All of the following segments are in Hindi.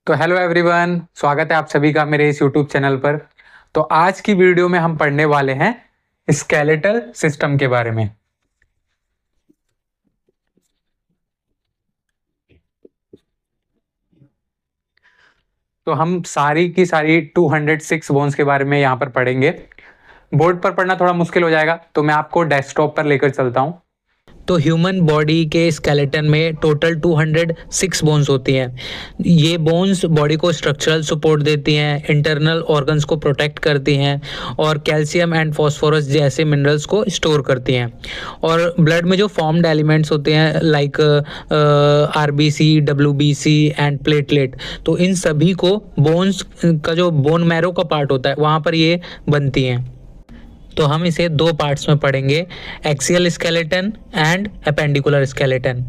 तो हेलो एवरीवन, स्वागत है आप सभी का मेरे इस यूट्यूब चैनल पर। तो आज की वीडियो में हम पढ़ने वाले हैं स्केलेटल सिस्टम के बारे में। तो हम सारी की सारी 206 बोन्स के बारे में यहाँ पर पढ़ेंगे। बोर्ड पर पढ़ना थोड़ा मुश्किल हो जाएगा, तो मैं आपको डेस्कटॉप पर लेकर चलता हूँ। तो ह्यूमन बॉडी के स्केलेटन में टोटल 206 बोन्स होती हैं। ये बोन्स बॉडी को स्ट्रक्चरल सपोर्ट देती हैं, इंटरनल ऑर्गन्स को प्रोटेक्ट करती हैं और कैल्शियम एंड फॉस्फोरस जैसे मिनरल्स को स्टोर करती हैं। और ब्लड में जो फॉर्म्ड एलिमेंट्स होते हैं like RBC, WBC and platelet, तो इन सभी को बोन्स का जो बोन मैरो का पार्ट होता है वहाँ पर ये बनती हैं। तो हम इसे दो पार्ट्स में पढ़ेंगे, axial skeleton and appendicular skeleton.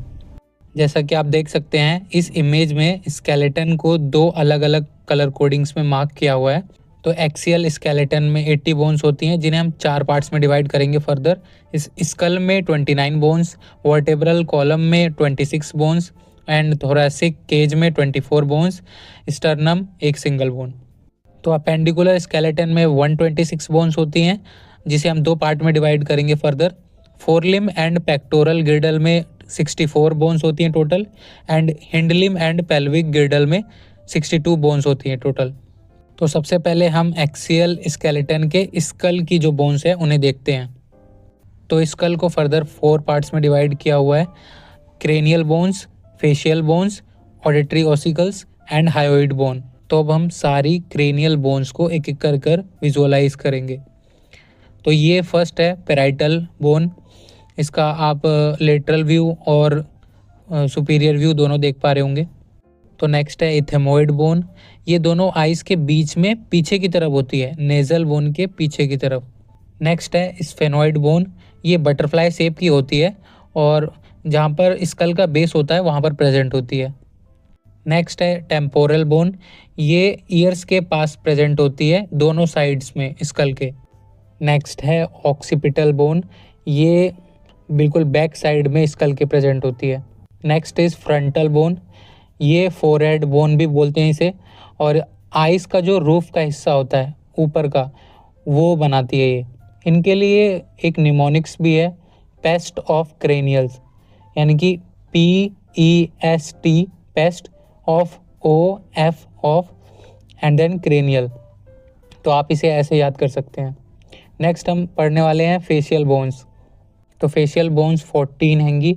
जैसा कि आप देख सकते हैं इस इमेज में स्केलेटन को दो अलग अलग कलर कोडिंग्स में मार्क किया हुआ है। तो एक्सियल स्केलेटन में 80 बोन्स होती हैं जिन्हें हम चार पार्ट्स में डिवाइड करेंगे फर्दर। इस स्कल में 29 बोन्स, वर्टेब्रल कॉलम में 26 बोन्स एंड थोरैसिक केज में 24 बोन्स, स्टर्नम एक सिंगल बोन। तो अपेंडिकुलर स्केलेटन में 126 बोन्स होती हैं जिसे हम दो पार्ट में डिवाइड करेंगे further. Forelimb and pectoral girdle में 64 बोन्स होती हैं total and hindlimb and pelvic girdle में 62 बोन्स होती हैं टोटल। तो सबसे पहले हम एक्सियल स्केलेटन के स्कल की जो बोन्स है उन्हें देखते हैं। तो स्कल को फर्दर 4 पार्ट्स में डिवाइड किया हुआ है, cranial bones, facial bones, auditory ossicles and hyoid bone. तो अब हम सारी क्रेनियल बोन्स को एक एक कर विजुअलाइज करेंगे। तो ये फर्स्ट है पेराइटल बोन। इसका आप लेटरल व्यू और सुपीरियर व्यू दोनों देख पा रहे होंगे। तो नेक्स्ट है इथेमोइड बोन। ये दोनों आइज के बीच में पीछे की तरफ होती है, नेजल बोन के पीछे की तरफ। नेक्स्ट है स्फेनोइड बोन। ये बटरफ्लाई शेप की होती है और जहाँ पर स्कल का बेस होता है वहाँ पर प्रेजेंट होती है। नेक्स्ट है टेम्पोरल बोन। ये ईयर्स के पास प्रेजेंट होती है, दोनों साइड्स में स्कल के। नेक्स्ट है ऑक्सीपिटल बोन। ये बिल्कुल बैक साइड में स्कल के प्रेजेंट होती है। Next is frontal bone. ये फोरहेड बोन भी बोलते हैं इसे, और आइस का जो रूफ का हिस्सा होता है ऊपर का वो बनाती है ये। इनके लिए एक निमोनिक्स भी है, पेस्ट ऑफ क्रेनियल्स, यानी कि PEST, pest of OF of and then cranial. तो आप इसे ऐसे याद कर सकते हैं। नेक्स्ट हम पढ़ने वाले हैं फेशियल बोन्स। तो फेशियल बोन्स 14 हैंगी,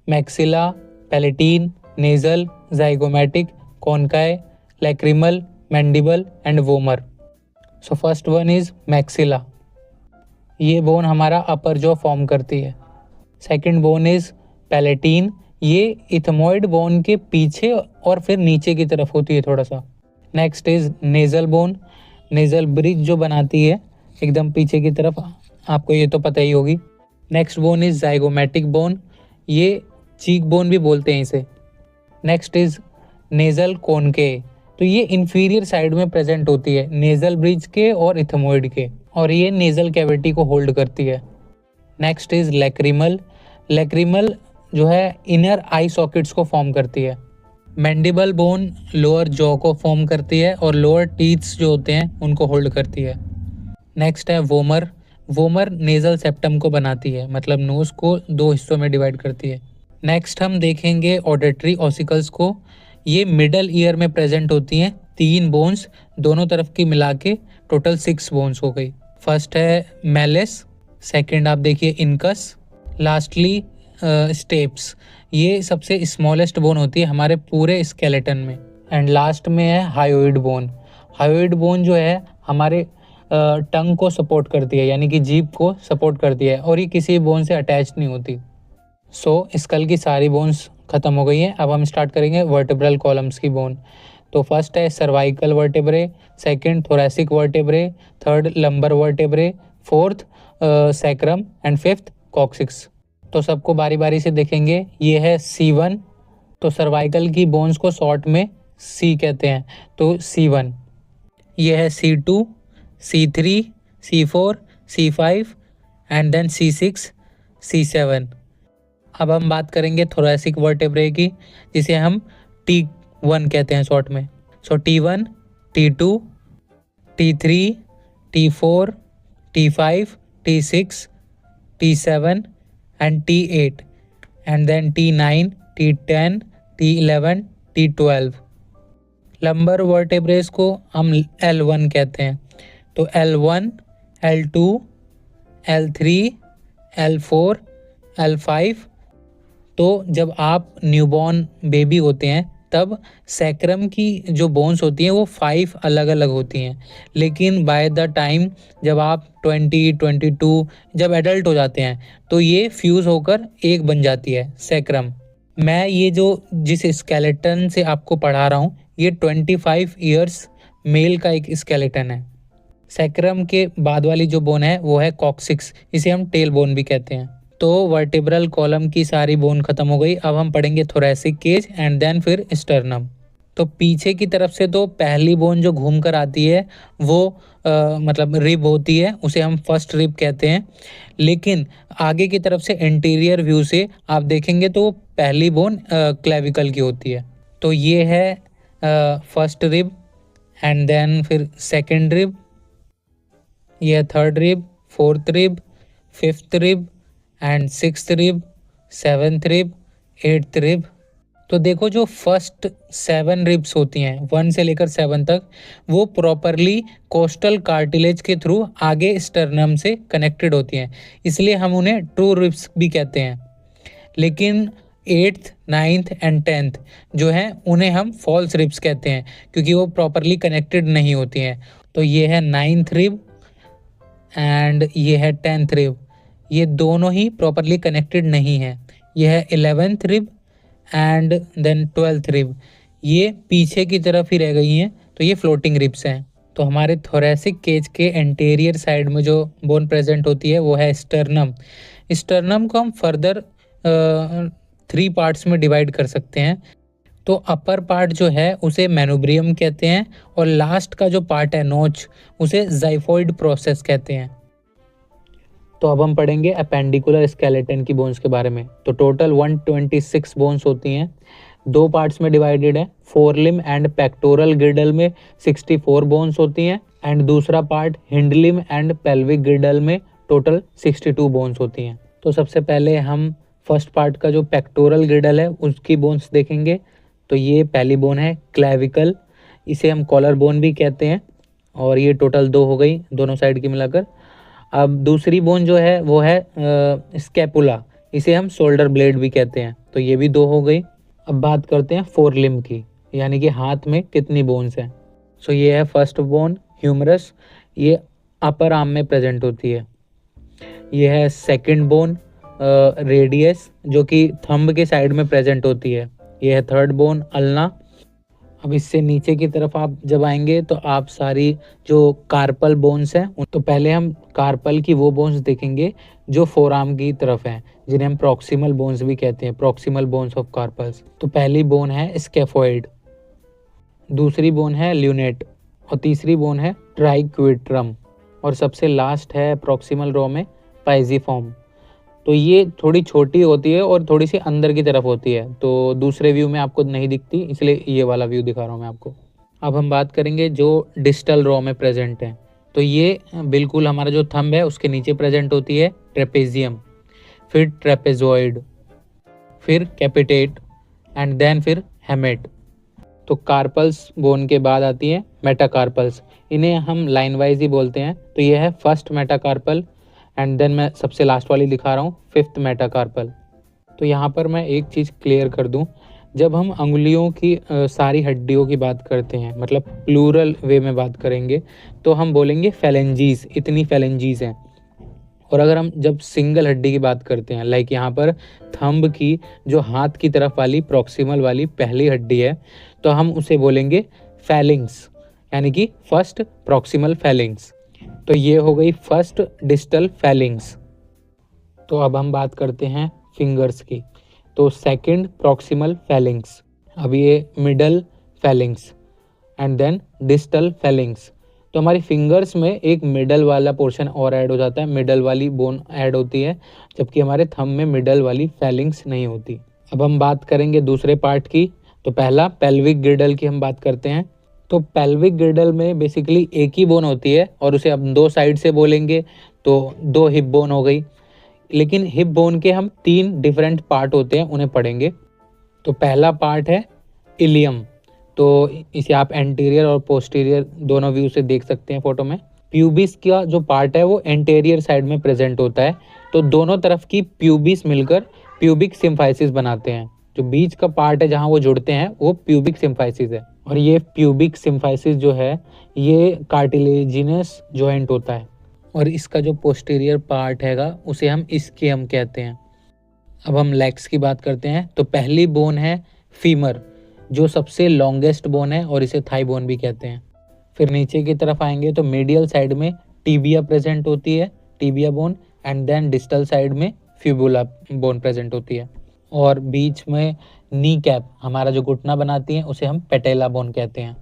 maxilla, palatine, nasal, zygomatic, conchae, lacrimal, mandible and vomer. So first one is maxilla. ये बोन हमारा अपर जॉ फॉर्म करती है। Second bone is palatine. ये इथमोइड बोन के पीछे और फिर नीचे की तरफ होती है थोड़ा सा। Next is nasal bone. Nasal bridge जो बनाती है एकदम पीछे की तरफ, आपको ये तो पता ही होगी। Next bone is zygomatic bone. ये चीक बोन भी बोलते हैं इसे। Next is nasal conchae. तो ये इंफीरियर साइड में प्रेजेंट होती है, नेजल ब्रिज के और इथमोइड के, और ये नेजल कैविटी को होल्ड करती है। Next is lacrimal. लैक्रिमल जो है इनर आई सॉकेट्स को फॉर्म करती है। मैंडिबल बोन लोअर जॉ को फॉर्म करती है और लोअर टीथ्स जो होते हैं उनको होल्ड करती है। नेक्स्ट है वोमर। वोमर नेजल सेप्टम को बनाती है, मतलब नोज को दो हिस्सों में डिवाइड करती है। नेक्स्ट हम देखेंगे ऑडिटरी ऑसिकल्स को। ये मिडल ईयर में प्रेजेंट होती हैं, 3 बोन्स दोनों तरफ की मिला के टोटल 6 बोन्स हो गई। फर्स्ट है मेलिस, सेकंड आप देखिए इनकस, लास्टली स्टेप्स। ये सबसे स्मॉलेस्ट बोन होती है हमारे पूरे स्केलेटन में। एंड लास्ट में है हायोइड बोन। हायोइड बोन जो है हमारे टंग को सपोर्ट करती है, यानी कि जीभ को सपोर्ट करती है, और ये किसी बोन से अटैच नहीं होती। सो स्कल की सारी बोन्स खत्म हो गई हैं। अब हम स्टार्ट करेंगे वर्टेब्रल कॉलम्स की बोन। तो फर्स्ट है cervical vertebrae, second thoracic vertebrae, third lumbar vertebrae, fourth sacrum and fifth coccyx. तो सबको बारी बारी से देखेंगे। ये है C1। तो सर्वाइकल की बोन्स को शॉर्ट में C कहते हैं, तो C1। ये है C2, C3, C4, C5 and then C6, C7। अब हम बात करेंगे थोरैसिक वर्टेब्रे की, जिसे हम T1 कहते हैं शॉर्ट में। So T1, T2, T3, T4, T5, T6, T7 and T8, and then T9, T10, T11, T12. Lumbar vertebrae को हम L1 कहते हैं। तो L1, L2, L3, L4, L5। तो जब आप न्यूबॉर्न बेबी होते हैं तब सैक्रम की जो बोन्स होती हैं वो 5 अलग अलग होती हैं, लेकिन बाय द टाइम जब आप 22 जब एडल्ट हो जाते हैं तो ये फ्यूज़ होकर एक बन जाती है सैक्रम। मैं ये जो जिस स्केलेटन से आपको पढ़ा रहा हूँ ये 25 ईयर्स मेल का एक स्केलेटन है। सैक्रम के बाद वाली जो बोन है वो है कॉक्सिक्स, इसे हम टेल बोन भी कहते हैं। तो वर्टिब्रल कॉलम की सारी बोन खत्म हो गई। अब हम पढ़ेंगे थोरैसिक केज एंड देन फिर स्टर्नम। तो पीछे की तरफ से तो पहली बोन जो घूम कर आती है वो मतलब रिब होती है, उसे हम फर्स्ट रिब कहते हैं। लेकिन आगे की तरफ से इंटीरियर व्यू से आप देखेंगे तो पहली बोन क्लेविकल की होती है। तो ये है फर्स्ट रिब एंड देन फिर सेकंड रिब, ये third rib, fourth rib, fifth rib end sixth rib, seventh rib, eighth rib. तो देखो जो फर्स्ट 7 रिब्स होती हैं 1 से लेकर 7 तक वो प्रॉपरली कोस्टल कार्टिलेज के थ्रू आगे स्टर्नम से कनेक्टेड होती हैं, इसलिए हम उन्हें ट्रू रिब्स भी कहते हैं। लेकिन 8th, 9th एंड 10th जो हैं उन्हें हम फॉल्स रिब्स कहते हैं क्योंकि वो प्रॉपरली कनेक्टेड नहीं होती हैं। तो ये है 9th रिब एंड ये है 10th रिब, ये दोनों ही प्रॉपरली कनेक्टेड नहीं है। ये है 11th rib end then 12th rib, ये पीछे की तरफ ही रह गई हैं, तो ये फ्लोटिंग रिब्स हैं। तो हमारे थोरैसिक केज के एंटीरियर साइड में जो बोन प्रेजेंट होती है वो है स्टर्नम। स्टर्नम को हम फर्दर 3 पार्ट्स में डिवाइड कर सकते हैं। तो अपर पार्ट जो है उसे मैनोब्रियम कहते हैं और लास्ट का जो पार्ट है नोच उसे ज़ाइफोइड प्रोसेस कहते हैं। तो अब हम पढ़ेंगे अपेंडिकुलर स्केलेटन की बोन्स के बारे में। तो टोटल 126 बोन्स होती हैं, 2 पार्ट्स में डिवाइडेड है। फोरलिम एंड पेक्टोरल गिर्डल में 64 बोन्स होती हैं एंड दूसरा पार्ट हिंडलिम एंड पेल्विक गिर्डल में टोटल 62 बोन्स होती हैं। तो सबसे पहले हम फर्स्ट पार्ट का जो पेक्टोरल गिर्डल है उसकी बोन्स देखेंगे। तो ये पहली बोन है क्लेविकल, इसे हम कॉलर बोन भी कहते हैं और ये टोटल 2 हो गई दोनों साइड की मिलाकर। अब दूसरी बोन जो है वो है स्कैपुला, इसे हम शोल्डर ब्लेड भी कहते हैं, तो ये भी 2 हो गई। अब बात करते हैं फोरलिम की, यानी कि हाथ में कितनी बोन्स हैं। सो ये है फर्स्ट बोन ह्यूमरस, ये अपर आर्म में प्रेजेंट होती है। ये है सेकंड बोन रेडियस, जो कि थंब के साइड में प्रेजेंट होती है। ये है थर्ड बोन अल्ना। अब इससे नीचे की तरफ आप जब आएंगे तो आप सारी जो कार्पल बोन्स हैं, तो पहले हम कार्पल की वो बोन्स देखेंगे जो फोरआर्म की तरफ हैं, जिन्हें हम प्रॉक्सिमल बोन्स भी कहते हैं, प्रॉक्सिमल बोन्स ऑफ कार्पल्स। तो पहली बोन है स्कैफोइड, दूसरी बोन है ल्यूनेट और तीसरी बोन है ट्राइक्विट्रम और सबसे लास्ट है प्रॉक्सिमल रो में पाइजीफॉर्म। तो ये थोड़ी छोटी होती है और थोड़ी सी अंदर की तरफ होती है, तो दूसरे व्यू में आपको नहीं दिखती, इसलिए ये वाला व्यू दिखा रहा हूँ मैं आपको। अब हम बात करेंगे जो डिस्टल रो में प्रेजेंट है। तो ये बिल्कुल हमारा जो थंब है उसके नीचे प्रेजेंट होती है ट्रेपेजियम, फिर ट्रेपेजॉइड, फिर कैपिटेट एंड देन फिर हेमेट। तो कार्पल्स बोन के बाद आती है मेटाकार्पल्स, इन्हें हम लाइन वाइज ही बोलते हैं। तो ये है फर्स्ट मेटाकार्पल एंड देन मैं सबसे लास्ट वाली दिखा रहा हूँ फिफ्थ मेटाकार्पल। तो यहाँ पर मैं एक चीज़ क्लियर कर दूँ, जब हम अंगुलियों की सारी हड्डियों की बात करते हैं, मतलब प्लूरल वे में बात करेंगे, तो हम बोलेंगे फेलेंजीज, इतनी फेलेंजीज हैं। और अगर हम जब सिंगल हड्डी की बात करते हैं, लाइक यहाँ पर थंब की जो हाथ की तरफ वाली प्रॉक्सिमल वाली पहली हड्डी है, तो हम उसे बोलेंगे फैलिंग्स, यानी कि फर्स्ट प्रॉक्सिमल फैलिंग्स। तो ये हो गई फर्स्ट डिस्टल फैलिंग्स। तो अब हम बात करते हैं फिंगर्स की। तो सेकंड प्रॉक्सिमल फैलिंग्स, अब ये middle phalanges and then distal phalanges. तो हमारी फिंगर्स में एक मिडल वाला पोर्शन और ऐड हो जाता है, मिडल वाली बोन ऐड होती है, जबकि हमारे थंब में मिडल वाली फैलिंग्स नहीं होती। अब हम बात करेंगे दूसरे पार्ट की। तो पहला पेल्विक गिर्डल की हम बात करते हैं। तो पेल्विक गिर्डल में बेसिकली एक ही बोन होती है और उसे हम दो साइड से बोलेंगे तो दो हिप बोन हो गई। लेकिन हिप बोन के हम 3 डिफरेंट पार्ट होते हैं, उन्हें पढ़ेंगे। तो पहला पार्ट है इलियम, तो इसे आप एंटीरियर और पोस्टीरियर दोनों व्यू से देख सकते हैं फोटो में। प्यूबिस का जो पार्ट है वो एंटीरियर साइड में प्रेजेंट होता है, तो दोनों तरफ की प्यूबिस मिलकर प्यूबिक सिम्फाइसिस बनाते हैं। जो बीच का पार्ट है जहाँ वो जुड़ते हैं वो प्यूबिक सिम्फाइसिस है, और ये प्यूबिक सिम्फाइसिस जो है ये कार्टिलेजिनस जॉइंट होता है। और इसका जो पोस्टीरियर पार्ट हैगा उसे हम इस्कियम कहते हैं। अब हम लेग्स की बात करते हैं। तो पहली बोन है फीमर, जो सबसे लॉन्गेस्ट बोन है और इसे थाई बोन भी कहते हैं। फिर नीचे की तरफ आएंगे तो मीडियल साइड में टीबिया प्रेजेंट होती है, tibia bone, and then distal side में फिबुला बोन प्रेजेंट होती है। और बीच में नी कैप हमारा जो घुटना बनाती है उसे हम पेटेला बोन कहते हैं।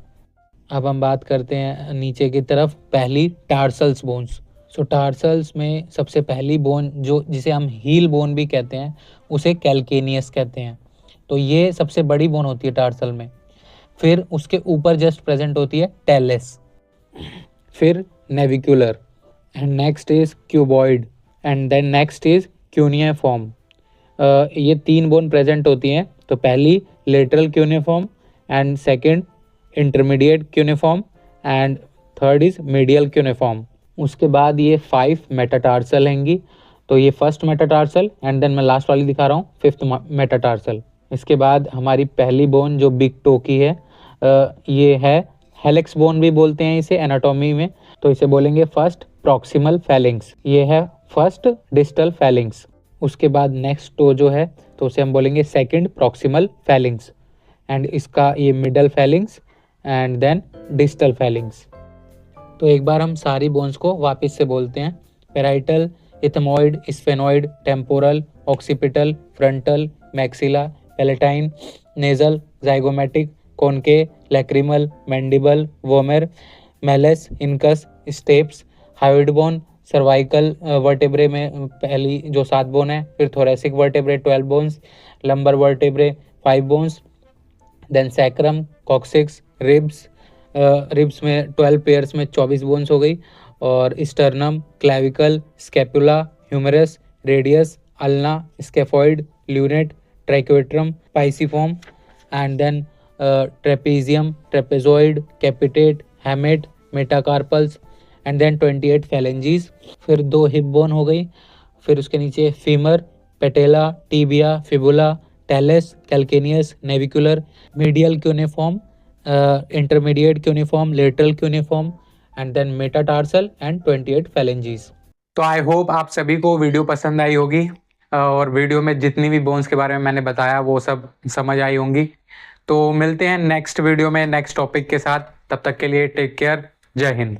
अब हम बात करते हैं नीचे की तरफ पहली टार्सल्स बोन्स। सो टार्सल्स में सबसे पहली बोन जो जिसे हम हील बोन भी कहते हैं उसे कैल्केनियस कहते हैं। तो ये सबसे बड़ी बोन होती है टार्सल में। फिर उसके ऊपर जस्ट प्रेजेंट होती है टेलेस, फिर navicular, and next is cuboid, and then next is cuneiform. ये 3 बोन प्रेजेंट होती हैं। तो पहली lateral cuneiform, and second intermediate cuneiform, and third is medial cuneiform. उसके बाद ये 5 मेटाटार्सल हैंगी। तो ये फर्स्ट मेटाटार्सल, एंड देन मैं लास्ट वाली दिखा रहा हूँ 5th मेटाटार्सल। इसके बाद हमारी पहली बोन जो बिग टो की है ये है हेलिक्स बोन भी बोलते हैं इसे एनाटॉमी में। तो इसे बोलेंगे फर्स्ट प्रॉक्सिमल फैलिंग्स, ये है फर्स्ट डिस्टल फैलिंग्स। उसके बाद नेक्स्ट टो जो है तो उसे हम बोलेंगे सेकंड प्रॉक्सिमल फैलिंग्स, एंड इसका ये middle phalanges, and then distal phalanges. तो एक बार हम सारी बोन्स को वापस से बोलते हैं। Parietal, ethmoid, sphenoid, temporal, occipital, frontal, maxilla, palatine, nasal, zygomatic, conchae, lacrimal, mandible, vomer, malleus, incus, stapes, hyoid bone, cervical vertebrae में पहली जो 7 बोन है, फिर thoracic vertebrae 12 bones, lumbar vertebrae 5 bones, then sacrum, coccyx, ribs, ribs में 12 पेयर्स में 24 बोन्स हो गई, और sternum, clavicle, scapula, humerus, radius, ulna, scaphoid, lunate, triquetrum, pisiform, and then trapezium, trapezoid, capitate, हैमेट, metacarpals, and then 28 phalanges. फिर 2 हिप बोन हो गई। फिर उसके नीचे femur, patella, tibia, fibula, talus, calcaneus, navicular, medial cuneiform, intermediate cuneiform, lateral cuneiform, and then metatarsal and 28 phalanges. तो आई होप आप सभी को वीडियो पसंद आई होगी, और वीडियो में जितनी भी बोन्स के बारे में मैंने बताया वो सब समझ आई होंगी। तो मिलते हैं नेक्स्ट वीडियो में नेक्स्ट टॉपिक के साथ। तब तक के लिए टेक केयर। जय हिंद।